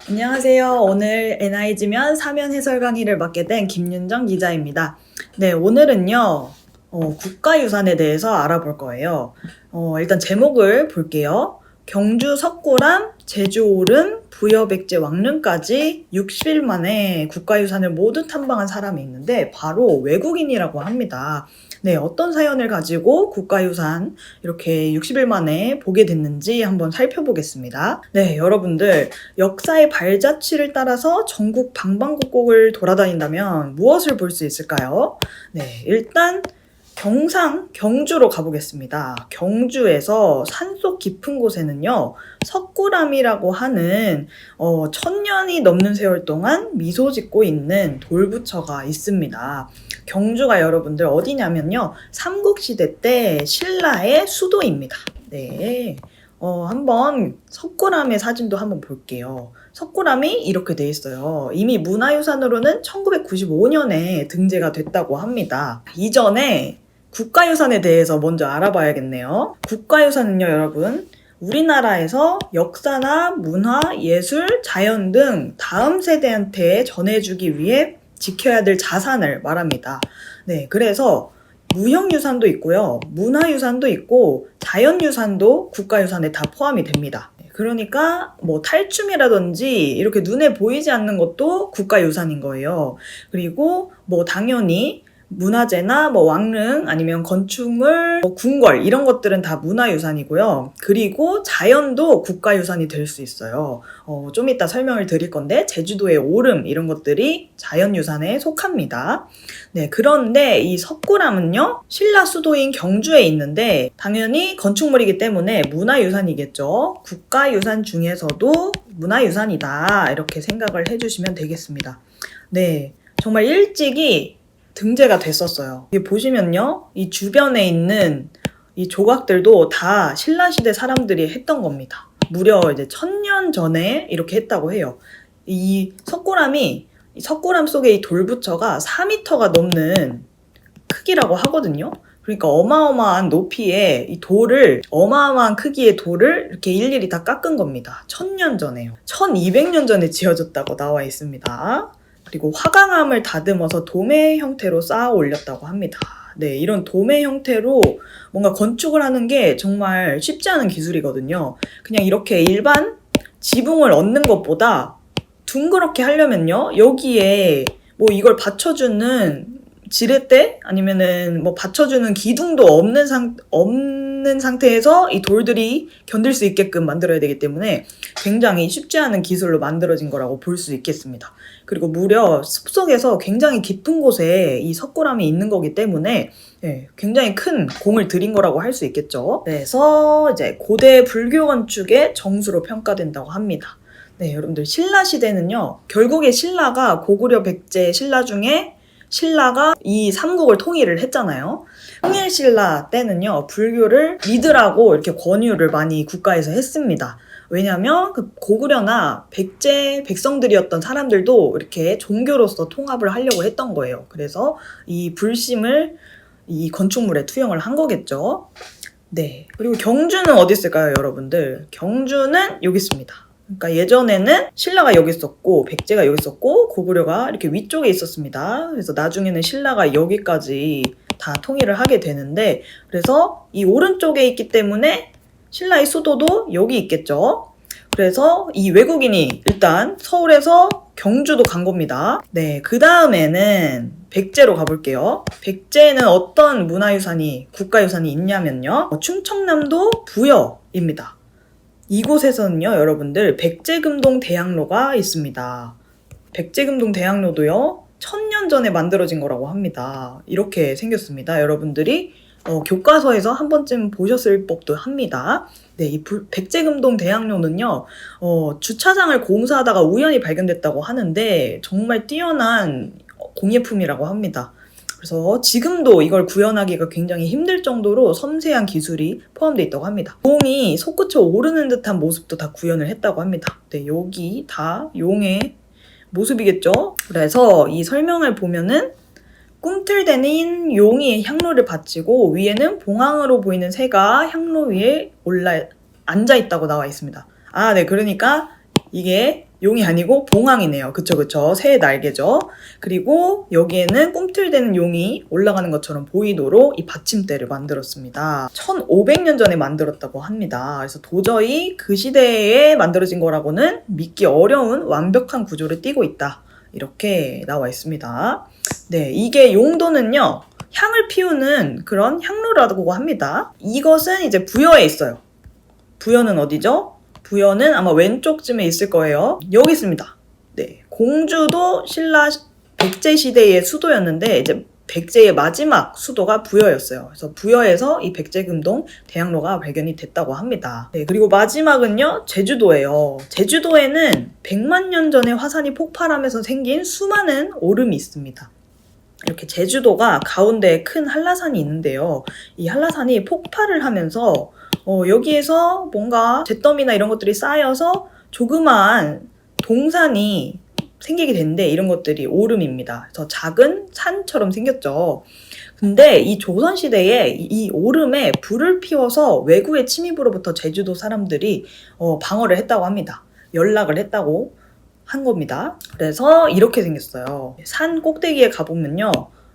안녕하세요. 오늘 NI지면 사면 해설 강의를 맡게 된 김윤정 기자입니다. 네, 오늘은요, 국가유산에 대해서 알아볼 거예요. 일단 제목을 볼게요. 경주 석굴암, 제주 오름, 부여백제 왕릉까지 60일 만에 국가유산을 모두 탐방한 사람이 있는데 바로 외국인이라고 합니다. 네, 어떤 사연을 가지고 국가유산 이렇게 60일 만에 보게 됐는지 한번 살펴보겠습니다. 네, 여러분들 역사의 발자취를 따라서 전국 방방곡곡을 돌아다닌다면 무엇을 볼 수 있을까요? 네, 일단 경주로 가보겠습니다. 경주에서 산속 깊은 곳에는요, 석굴암이라고 하는 1000년이 넘는 세월 동안 미소 짓고 있는 돌부처가 있습니다. 경주가 여러분들 어디냐면요, 삼국시대 때 신라의 수도입니다. 네. 한번 석굴암의 사진도 한번 볼게요. 석굴암이 이렇게 돼 있어요. 이미 문화유산으로는 1995년에 등재가 됐다고 합니다. 이전에 국가유산에 대해서 먼저 알아봐야겠네요. 국가유산은요, 여러분, 우리나라에서 역사나 문화, 예술, 자연 등 다음 세대한테 전해주기 위해 지켜야 될 자산을 말합니다. 네, 그래서 무형유산도 있고요, 문화유산도 있고, 자연유산도 국가유산에 다 포함이 됩니다. 그러니까 뭐 탈춤이라든지 이렇게 눈에 보이지 않는 것도 국가유산인 거예요. 그리고 뭐 당연히 문화재나 뭐 왕릉 아니면 건축물, 뭐 궁궐 이런 것들은 다 문화유산이고요. 그리고 자연도 국가유산이 될 수 있어요. 좀 이따 설명을 드릴 건데 제주도의 오름 이런 것들이 자연유산에 속합니다. 네, 그런데 이 석굴암은요, 신라 수도인 경주에 있는데 당연히 건축물이기 때문에 문화유산이겠죠. 국가유산 중에서도 문화유산이다 이렇게 생각을 해주시면 되겠습니다. 네, 정말 일찍이 등재가 됐었어요. 여기 보시면요, 이 주변에 있는 이 조각들도 다 신라시대 사람들이 했던 겁니다. 무려 이제 1000년 전에 이렇게 했다고 해요. 이 석굴암 속에 이 돌부처가 4m가 넘는 크기라고 하거든요. 그러니까 어마어마한 높이에 이 돌을, 어마어마한 크기의 돌을 이렇게 일일이 다 깎은 겁니다. 1000년 전에요. 1200년 전에 지어졌다고 나와 있습니다. 그리고 화강암을 다듬어서 도매 형태로 쌓아 올렸다고 합니다. 네, 이런 도매 형태로 뭔가 건축을 하는 게 정말 쉽지 않은 기술이거든요. 그냥 이렇게 일반 지붕을 얻는 것보다 둥그렇게 하려면요, 여기에 뭐 이걸 받쳐주는 지렛대 아니면은 뭐 받쳐주는 기둥도 없는 상태에서 이 돌들이 견딜 수 있게끔 만들어야 되기 때문에 굉장히 쉽지 않은 기술로 만들어진 거라고 볼 수 있겠습니다. 그리고 무려 숲속에서 굉장히 깊은 곳에 이 석굴암이 있는 거기 때문에 굉장히 큰 공을 들인 거라고 할 수 있겠죠. 그래서 이제 고대 불교 건축의 정수로 평가된다고 합니다. 네, 여러분들 신라 시대는요, 결국에 신라가 고구려 백제 신라 중에 신라가 이 삼국을 통일을 했잖아요. 통일신라 때는요, 불교를 믿으라고 이렇게 권유를 많이 국가에서 했습니다. 왜냐면 그 고구려나 백제 백성들이었던 사람들도 이렇게 종교로서 통합을 하려고 했던 거예요. 그래서 이 불심을 이 건축물에 투영을 한 거겠죠. 네. 그리고 경주는 어디 있을까요, 여러분들? 경주는 여기 있습니다. 그러니까 예전에는 신라가 여기 있었고 백제가 여기 있었고 고구려가 이렇게 위쪽에 있었습니다. 그래서 나중에는 신라가 여기까지 다 통일을 하게 되는데, 그래서 이 오른쪽에 있기 때문에 신라의 수도도 여기 있겠죠. 그래서 이 외국인이 일단 서울에서 경주도 간 겁니다. 네, 그 다음에는 백제로 가볼게요. 백제에는 어떤 문화유산이, 국가유산이 있냐면요, 충청남도 부여입니다. 이곳에서는요, 여러분들 백제금동 대학로가 있습니다. 백제금동 대학로도요, 1000년 전에 만들어진 거라고 합니다. 이렇게 생겼습니다. 여러분들이 교과서에서 한 번쯤 보셨을 법도 합니다. 네, 이 백제금동 대학로는요, 주차장을 공사하다가 우연히 발견됐다고 하는데 정말 뛰어난 공예품이라고 합니다. 그래서 지금도 이걸 구현하기가 굉장히 힘들 정도로 섬세한 기술이 포함되어 있다고 합니다. 용이 솟구쳐 오르는 듯한 모습도 다 구현을 했다고 합니다. 네, 여기 다 용의 모습이겠죠? 그래서 이 설명을 보면은 꿈틀대는 용이 향로를 바치고 위에는 봉황으로 보이는 새가 향로 위에 앉아 있다고 나와 있습니다. 네, 그러니까 이게 용이 아니고 봉황이네요. 그쵸. 새의 날개죠. 그리고 여기에는 꿈틀대는 용이 올라가는 것처럼 보이도록 이 받침대를 만들었습니다. 1500년 전에 만들었다고 합니다. 그래서 도저히 그 시대에 만들어진 거라고는 믿기 어려운 완벽한 구조를 띠고 있다. 이렇게 나와 있습니다. 네, 이게 용도는요, 향을 피우는 그런 향로라고 합니다. 이것은 이제 부여에 있어요. 부여는 어디죠? 부여는 아마 왼쪽쯤에 있을 거예요. 여기 있습니다. 네, 공주도 신라 백제 시대의 수도였는데 이제 백제의 마지막 수도가 부여였어요. 그래서 부여에서 이 백제금동 대학로가 발견이 됐다고 합니다. 네, 그리고 마지막은요, 제주도예요. 제주도에는 100만 년 전에 화산이 폭발하면서 생긴 수많은 오름이 있습니다. 이렇게 제주도가 가운데에 큰 한라산이 있는데요. 이 한라산이 폭발을 하면서 여기에서 뭔가 잿더미나 이런 것들이 쌓여서 조그마한 동산이 생기게 된데, 이런 것들이 오름입니다. 그래서 작은 산처럼 생겼죠. 근데 이 조선시대에 이 오름에 불을 피워서 외구의 침입으로부터 제주도 사람들이 방어를 했다고 합니다. 연락을 했다고 한 겁니다. 그래서 이렇게 생겼어요. 산 꼭대기에 가보면요,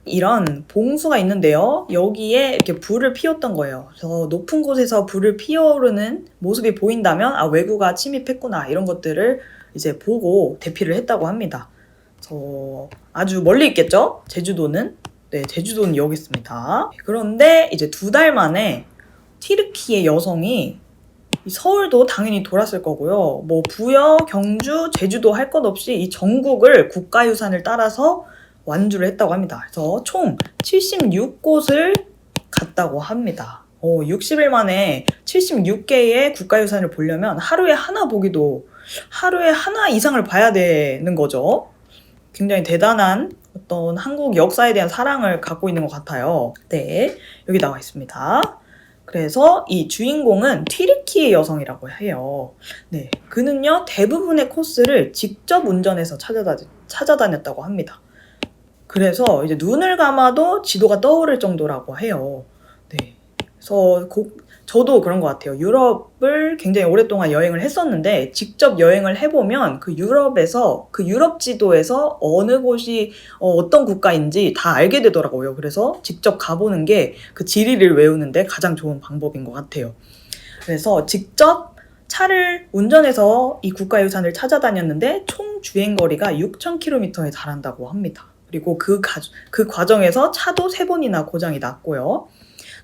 이런 봉수가 있는데요, 여기에 이렇게 불을 피웠던 거예요. 그래서 높은 곳에서 불을 피어오르는 모습이 보인다면 외구가 침입했구나, 이런 것들을 이제 보고 대피를 했다고 합니다. 그래서 아주 멀리 있겠죠? 제주도는. 네, 제주도는 여기 있습니다. 그런데 이제 2달 만에 튀르키예 여성이, 서울도 당연히 돌았을 거고요, 뭐 부여, 경주, 제주도 할 것 없이 이 전국을 국가유산을 따라서 완주를 했다고 합니다. 그래서 총 76곳을 갔다고 합니다. 60일 만에 76개의 국가유산을 보려면 하루에 하나 이상을 봐야 되는 거죠. 굉장히 대단한 어떤 한국 역사에 대한 사랑을 갖고 있는 것 같아요. 네, 여기 나와 있습니다. 그래서 이 주인공은 튀르키예 여성이라고 해요. 네, 그는요, 대부분의 코스를 직접 운전해서 찾아다녔다고 합니다. 그래서 이제 눈을 감아도 지도가 떠오를 정도라고 해요. 네, 그래서 저도 그런 것 같아요. 유럽을 굉장히 오랫동안 여행을 했었는데, 직접 여행을 해보면 그 유럽 지도에서 어느 곳이 어떤 국가인지 다 알게 되더라고요. 그래서 직접 가보는 게 그 지리를 외우는데 가장 좋은 방법인 것 같아요. 그래서 직접 차를 운전해서 이 국가유산을 찾아다녔는데 총 주행거리가 6,000km에 달한다고 합니다. 그리고 그 과정에서 차도 3번이나 고장이 났고요.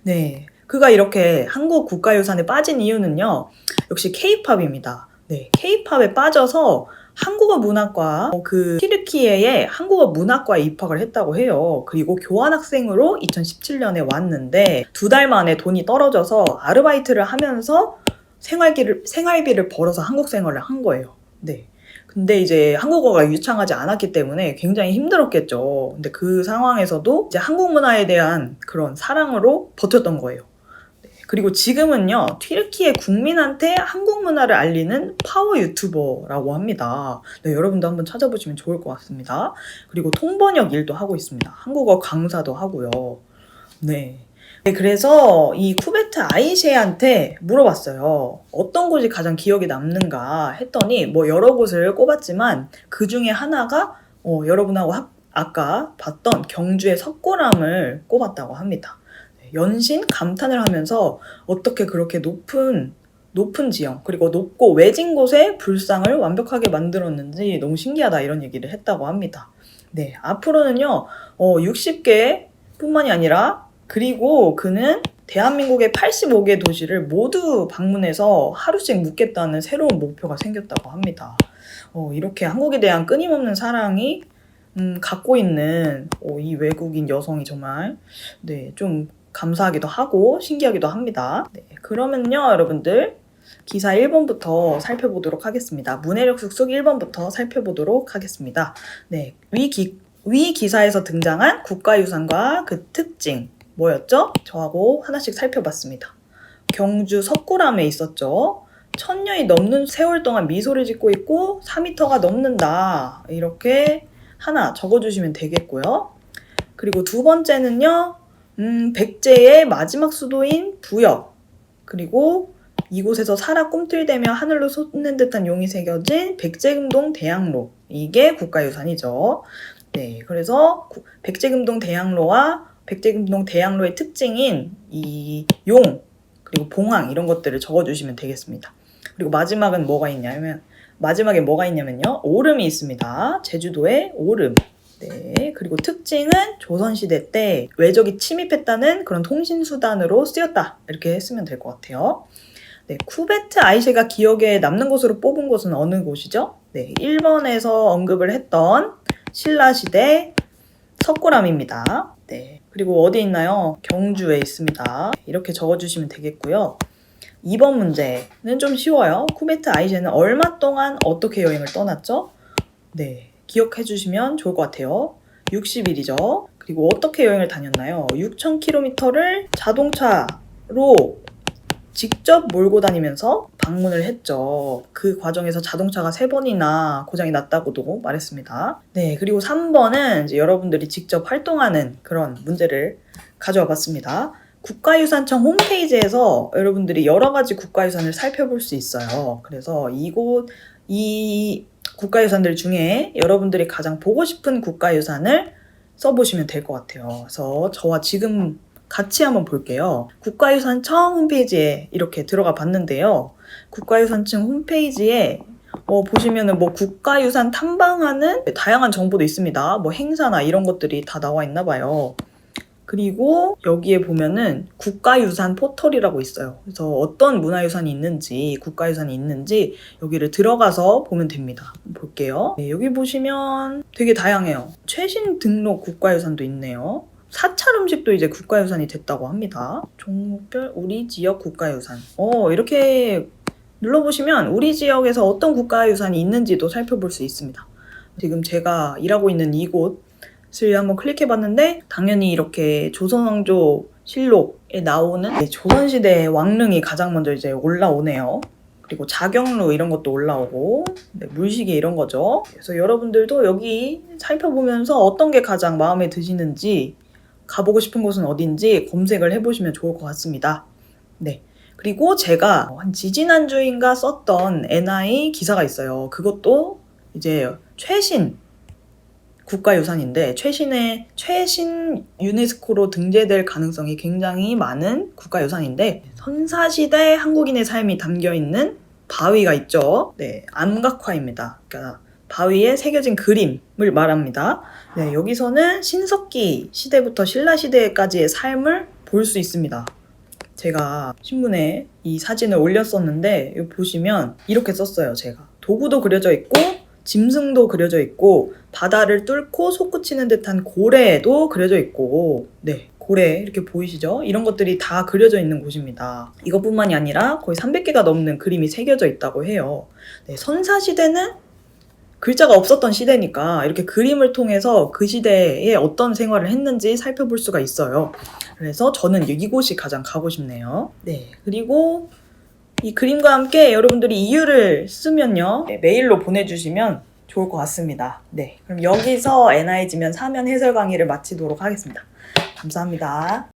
네, 그가 이렇게 한국 국가유산에 빠진 이유는요, 역시 K-팝입니다. 네, K-팝에 빠져서 한국어 문학과, 튀르키예의 한국어 문학과에 입학을 했다고 해요. 그리고 교환학생으로 2017년에 왔는데 2달 만에 돈이 떨어져서 아르바이트를 하면서 생활비를 벌어서 한국 생활을 한 거예요. 네. 근데 이제 한국어가 유창하지 않았기 때문에 굉장히 힘들었겠죠. 근데 그 상황에서도 이제 한국 문화에 대한 그런 사랑으로 버텼던 거예요. 네. 그리고 지금은요, 튀르키예 국민한테 한국 문화를 알리는 파워 유튜버라고 합니다. 네, 여러분도 한번 찾아보시면 좋을 것 같습니다. 그리고 통번역 일도 하고 있습니다. 한국어 강사도 하고요. 네. 네, 그래서 이 쿠베트 아이셰한테 물어봤어요. 어떤 곳이 가장 기억에 남는가 했더니 뭐 여러 곳을 꼽았지만 그 중에 하나가 여러분하고 아까 봤던 경주의 석고람을 꼽았다고 합니다. 연신 감탄을 하면서 어떻게 그렇게 높은 지형, 그리고 높고 외진 곳에 불상을 완벽하게 만들었는지 너무 신기하다, 이런 얘기를 했다고 합니다. 네, 앞으로는요, 60개 뿐만이 아니라, 그리고 그는 대한민국의 85개 도시를 모두 방문해서 하루씩 묵겠다는 새로운 목표가 생겼다고 합니다. 이렇게 한국에 대한 끊임없는 사랑이 갖고 있는 이 외국인 여성이 정말, 네, 좀 감사하기도 하고 신기하기도 합니다. 네, 그러면요, 여러분들 기사 1번부터 살펴보도록 하겠습니다. 문해력 쑥쑥 1번부터 살펴보도록 하겠습니다. 네, 위 기사에서 등장한 국가유산과 그 특징 뭐였죠? 저하고 하나씩 살펴봤습니다. 경주 석굴암에 있었죠. 1000년이 넘는 세월 동안 미소를 짓고 있고 4m가 넘는다, 이렇게 하나 적어주시면 되겠고요. 그리고 2번째는요, 백제의 마지막 수도인 부여, 그리고 이곳에서 살아 꿈틀대며 하늘로 솟는 듯한 용이 새겨진 백제금동 대양로. 이게 국가유산이죠. 네, 그래서 백제금동 대양로와 백제금동 대양로의 특징인 이 용, 그리고 봉황 이런 것들을 적어주시면 되겠습니다. 그리고 마지막에 뭐가 있냐면요. 오름이 있습니다. 제주도의 오름. 네, 그리고 특징은 조선시대 때 외적이 침입했다는 그런 통신수단으로 쓰였다. 이렇게 했으면 될 것 같아요. 네, 쿠베트 아이셰가 기억에 남는 곳으로 뽑은 곳은 어느 곳이죠? 네, 1번에서 언급을 했던 신라시대 석굴암입니다. 네, 그리고 어디 있나요? 경주에 있습니다. 이렇게 적어주시면 되겠고요. 2번 문제는 좀 쉬워요. 쿠베트 아이셰는 얼마 동안 어떻게 여행을 떠났죠? 네, 기억해 주시면 좋을 것 같아요. 60일이죠. 그리고 어떻게 여행을 다녔나요? 6,000km를 자동차로 직접 몰고 다니면서 방문을 했죠. 그 과정에서 자동차가 3번이나 고장이 났다고도 말했습니다. 네, 그리고 3번은 이제 여러분들이 직접 활동하는 그런 문제를 가져와 봤습니다. 국가유산청 홈페이지에서 여러분들이 여러 가지 국가유산을 살펴볼 수 있어요. 그래서 이 국가유산들 중에 여러분들이 가장 보고 싶은 국가유산을 써보시면 될 것 같아요. 그래서 저와 지금 같이 한번 볼게요. 국가유산청 홈페이지에 이렇게 들어가 봤는데요. 국가유산청 홈페이지에 보시면은 국가유산 탐방하는 다양한 정보도 있습니다. 행사나 이런 것들이 다 나와 있나 봐요. 그리고 여기에 보면은 국가유산 포털이라고 있어요. 그래서 어떤 문화유산이 있는지, 국가유산이 있는지 여기를 들어가서 보면 됩니다. 볼게요. 네, 여기 보시면 되게 다양해요. 최신 등록 국가유산도 있네요. 사찰 음식도 이제 국가유산이 됐다고 합니다. 종목별 우리 지역 국가유산. 이렇게 눌러보시면 우리 지역에서 어떤 국가유산이 있는지도 살펴볼 수 있습니다. 지금 제가 일하고 있는 이곳을 한번 클릭해봤는데 당연히 이렇게 조선왕조 실록에 나오는 조선시대 왕릉이 가장 먼저 이제 올라오네요. 그리고 자경루 이런 것도 올라오고 물시계 이런 거죠. 그래서 여러분들도 여기 살펴보면서 어떤 게 가장 마음에 드시는지 가보고 싶은 곳은 어딘지 검색을 해보시면 좋을 것 같습니다. 네. 그리고 제가 한 지지난주인가 썼던 NI 기사가 있어요. 그것도 이제 최신 국가유산인데 최신 유네스코로 등재될 가능성이 굉장히 많은 국가유산인데 선사시대 한국인의 삶이 담겨있는 바위가 있죠. 네, 암각화입니다. 그러니까 바위에 새겨진 그림을 말합니다. 네, 여기서는 신석기 시대부터 신라시대까지의 삶을 볼 수 있습니다. 제가 신문에 이 사진을 올렸었는데 여기 보시면 이렇게 썼어요. 제가 도구도 그려져 있고 짐승도 그려져 있고 바다를 뚫고 솟구치는 듯한 고래도 그려져 있고 네, 고래 이렇게 보이시죠? 이런 것들이 다 그려져 있는 곳입니다. 이것뿐만이 아니라 거의 300개가 넘는 그림이 새겨져 있다고 해요. 네, 선사시대는 글자가 없었던 시대니까 이렇게 그림을 통해서 그 시대에 어떤 생활을 했는지 살펴볼 수가 있어요. 그래서 저는 이곳이 가장 가고 싶네요. 네, 그리고 이 그림과 함께 여러분들이 이유를 쓰면요. 메일로 보내주시면 좋을 것 같습니다. 네, 그럼 여기서 NI지면 사면 해설 강의를 마치도록 하겠습니다. 감사합니다.